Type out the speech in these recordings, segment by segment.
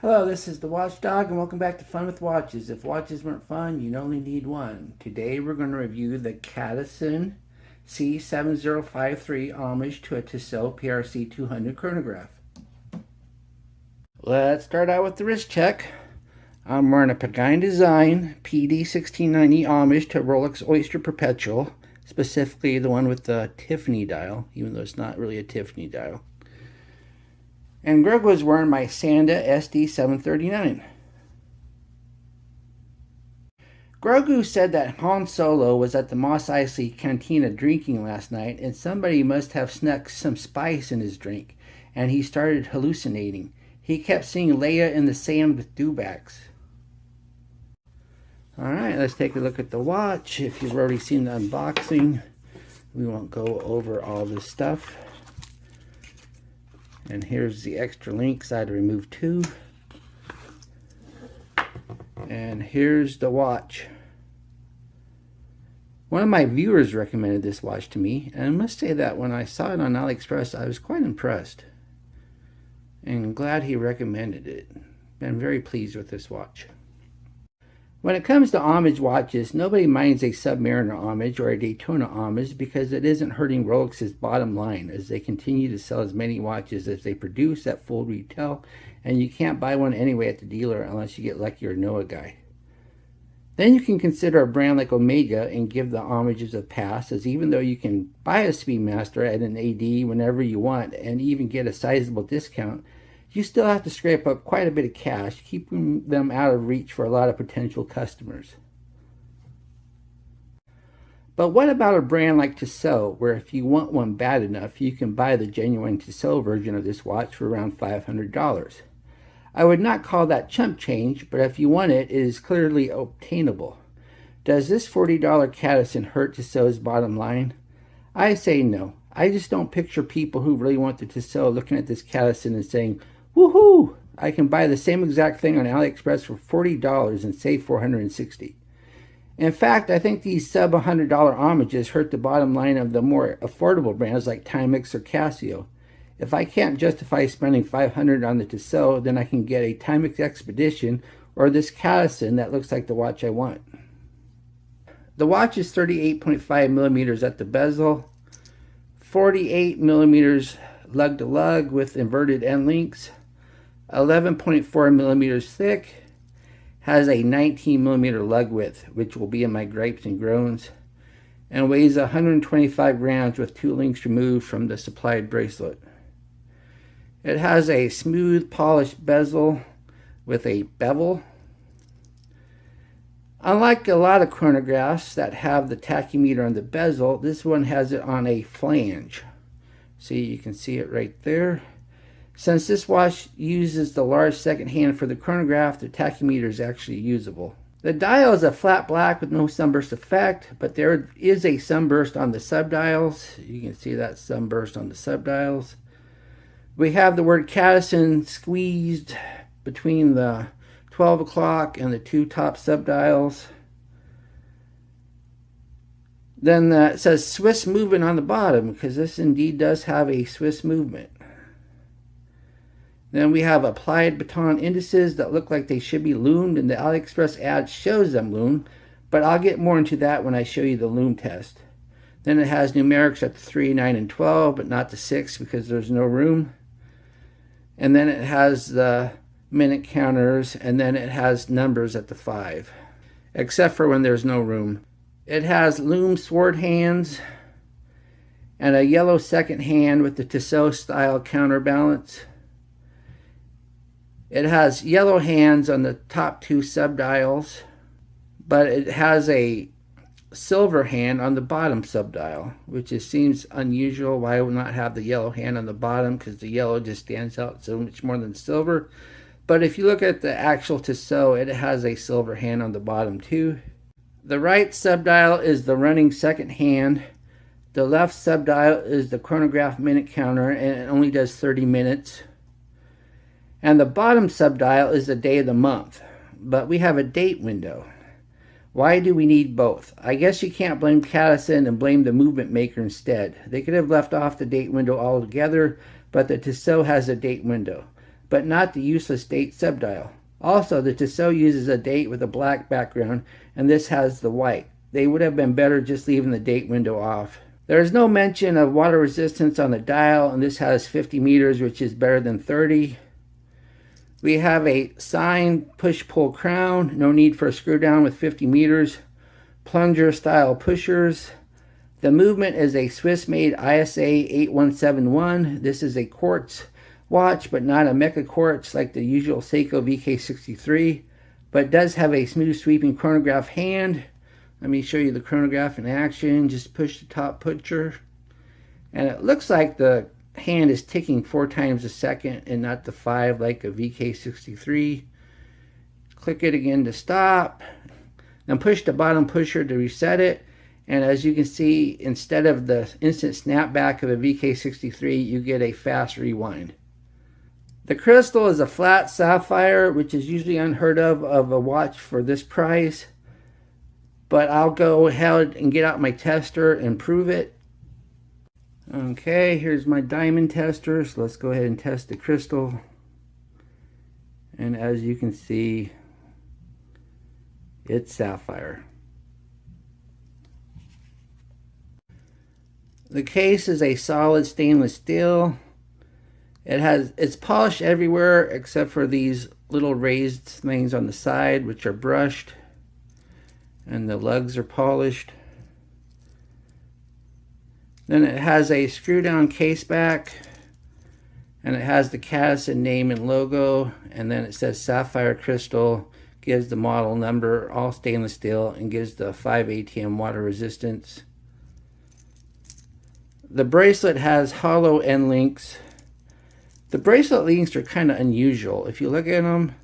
Hello, this is the Watchdog, and welcome back to Fun with Watches. If watches weren't fun, you'd only need one. Today we're going to review the Cadisen C7053 homage to a Tissot PRC 200 chronograph. Let's start out with the wrist check. I'm wearing a Cadisen Design PD1690 homage to Rolex Oyster Perpetual, specifically the one with the Tiffany dial, even though it's not really a Tiffany dial. And Greg was wearing my Sanda SD739. Grogu said that Han Solo was at the Mos Eisley Cantina drinking last night, and somebody must have snuck some spice in his drink, and he started hallucinating. He kept seeing Leia in the sand with dewbacks. Alright, let's take a look at the watch. If you've already seen the unboxing, we won't go over all this stuff. And here's the extra links. I had to remove 2. And here's the watch. One of my viewers recommended this watch to me, and I must say that when I saw it on AliExpress, I was quite impressed. And glad he recommended it. Been very pleased with this watch. When it comes to homage watches, nobody minds a Submariner homage or a Daytona homage because it isn't hurting Rolex's bottom line as they continue to sell as many watches as they produce at full retail, and you can't buy one anyway at the dealer unless you get lucky or know a guy. Then you can consider a brand like Omega and give the homages a pass, as even though you can buy a Speedmaster at an AD whenever you want and even get a sizable discount, you still have to scrape up quite a bit of cash, keeping them out of reach for a lot of potential customers. But what about a brand like Tissot, where if you want one bad enough, you can buy the genuine Tissot version of this watch for around $500. I would not call that chump change, but if you want it, it is clearly obtainable. Does this $40 Cadisen hurt Tissot's bottom line? I say no. I just don't picture people who really want the Tissot looking at this Cadisen and saying, woohoo! I can buy the same exact thing on AliExpress for $40 and save $460. In fact, I think these sub $100 homages hurt the bottom line of the more affordable brands like Timex or Casio. If I can't justify spending $500 on the Tissot, then I can get a Timex Expedition or this Cadisen that looks like the watch I want. The watch is 38.5 millimeters at the bezel, 48 millimeters lug to lug with inverted end links, 11.4 millimeters thick, has a 19 millimeter lug width, which will be in my gripes and groans, and weighs 125 grams with 2 links removed from the supplied bracelet. It has a smooth polished bezel with a bevel. Unlike a lot of chronographs that have the tachymeter on the bezel, this one has it on a flange. See, you can see it right there. Since this watch uses the large second hand for the chronograph, the tachymeter is actually usable. The dial is a flat black with no sunburst effect, but there is a sunburst on the subdials. You can see that sunburst on the subdials. We have the word Cadisen squeezed between the 12 o'clock and the 2 top subdials. Then it says Swiss movement on the bottom, because this indeed does have a Swiss movement. Then we have applied baton indices that look like they should be loomed, and the AliExpress ad shows them loomed, but I'll get more into that when I show you the loom test. Then it has numerics at the 3, 9, and 12, but not the 6 because there's no room. And then it has the minute counters, and then it has numbers at the 5, except for when there's no room. It has loom sword hands and a yellow second hand with the Tissot style counterbalance. It has yellow hands on the top 2 subdials, but it has a silver hand on the bottom subdial, which seems unusual. Why would not have the yellow hand on the bottom? Because the yellow just stands out so much more than silver. But if you look at the actual Tissot, it has a silver hand on the bottom too. The right subdial is the running second hand. The left subdial is the chronograph minute counter, and it only does 30 minutes. And the bottom subdial is the day of the month, but we have a date window. Why do we need both? I guess you can't blame Cadisen and blame the movement maker instead. They could have left off the date window altogether, but the Tissot has a date window. but not the useless date subdial. Also, the Tissot uses a date with a black background, and this has the white. They would have been better just leaving the date window off. There is no mention of water resistance on the dial, and this has 50 meters, which is better than 30. We have a sign push-pull crown, no need for a screw down with 50 meters. Plunger style pushers. The movement is a Swiss-made ISA 8171. This is a quartz watch, but not a mecha quartz like the usual Seiko VK63, but does have a smooth sweeping chronograph hand. Let me show you the chronograph in action. Just push the top pusher, and it looks like the hand is ticking 4 times a second and not the 5 like a VK63. Click it again to stop. Now push the bottom pusher to reset it, and as you can see, instead of the instant snapback of a VK63, you get a fast rewind. The crystal is a flat sapphire, which is usually unheard of a watch for this price, but I'll go ahead and get out my tester and prove it. Okay, here's my diamond tester, so let's go ahead and test the crystal. And as you can see, it's sapphire. The case is a solid stainless steel. It's polished everywhere except for these little raised things on the side, which are brushed, and the lugs are polished. Then it has a screw down case back, and it has the Cadisen name and logo, and then it says sapphire crystal, gives the model number, all stainless steel, and gives the 5 ATM water resistance. The bracelet has hollow end links. The bracelet links are kind of unusual. If you look at them,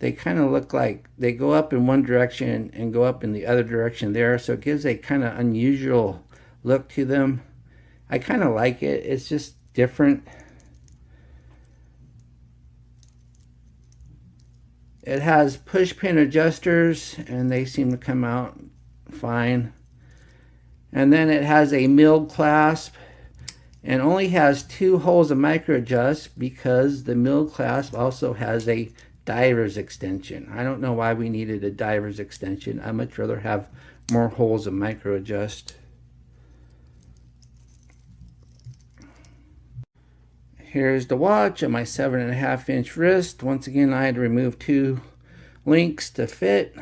they kind of look like they go up in one direction and go up in the other direction there, so it gives a kind of unusual look to them. I kind of like it. It's just different. It has push pin adjusters, and they seem to come out fine. And then it has a milled clasp, and only has 2 holes of micro adjust because the milled clasp also has a diver's extension. I don't know why we needed a diver's extension. I'd much rather have more holes of micro adjust. Here's the watch on my 7.5-inch wrist. Once again, I had to remove 2 links to fit,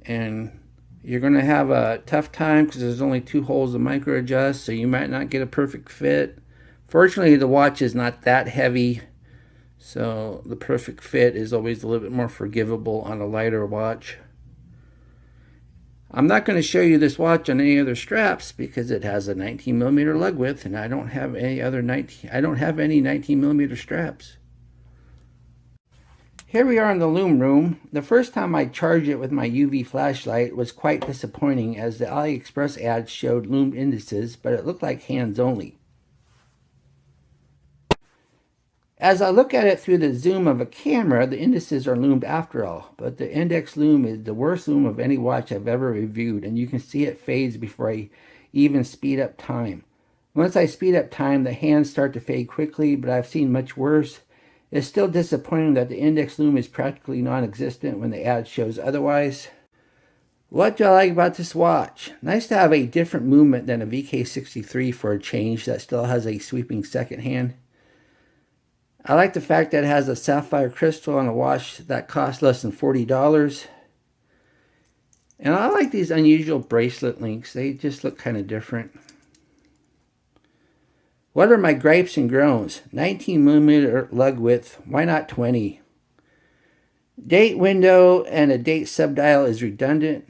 and you're going to have a tough time because there's only 2 holes of micro adjust, so you might not get a perfect fit. Fortunately, the watch is not that heavy, so the perfect fit is always a little bit more forgivable on a lighter watch. I'm not going to show you this watch on any other straps because it has a 19mm lug width, and I don't have any 19mm straps. Here we are in the Lume room. The first time I charged it with my UV flashlight was quite disappointing, as the AliExpress ads showed Lume indices, but it looked like hands only. As I look at it through the zoom of a camera, the indices are loomed after all, but the index lume is the worst lume of any watch I've ever reviewed, and you can see it fades before I even speed up time. Once I speed up time, the hands start to fade quickly, but I've seen much worse. It's still disappointing that the index lume is practically non-existent when the ad shows otherwise. What do I like about this watch? Nice to have a different movement than a VK63 for a change that still has a sweeping second hand. I like the fact that it has a sapphire crystal on a watch that costs less than $40. And I like these unusual bracelet links. They just look kind of different. What are my gripes and groans? 19mm lug width. Why not 20? Date window and a date subdial is redundant.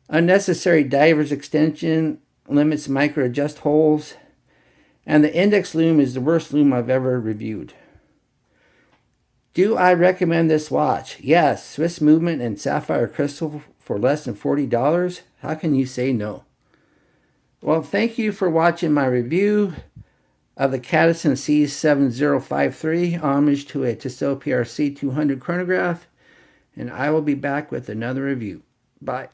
Unnecessary diver's extension limits micro adjust holes. And the index lume is the worst lume I've ever reviewed. Do I recommend this watch? Yes, Swiss movement and sapphire crystal for less than $40. How can you say no? Well, thank you for watching my review of the Cadisen C7053, homage to a Tissot PRC 200 chronograph, and I will be back with another review. Bye.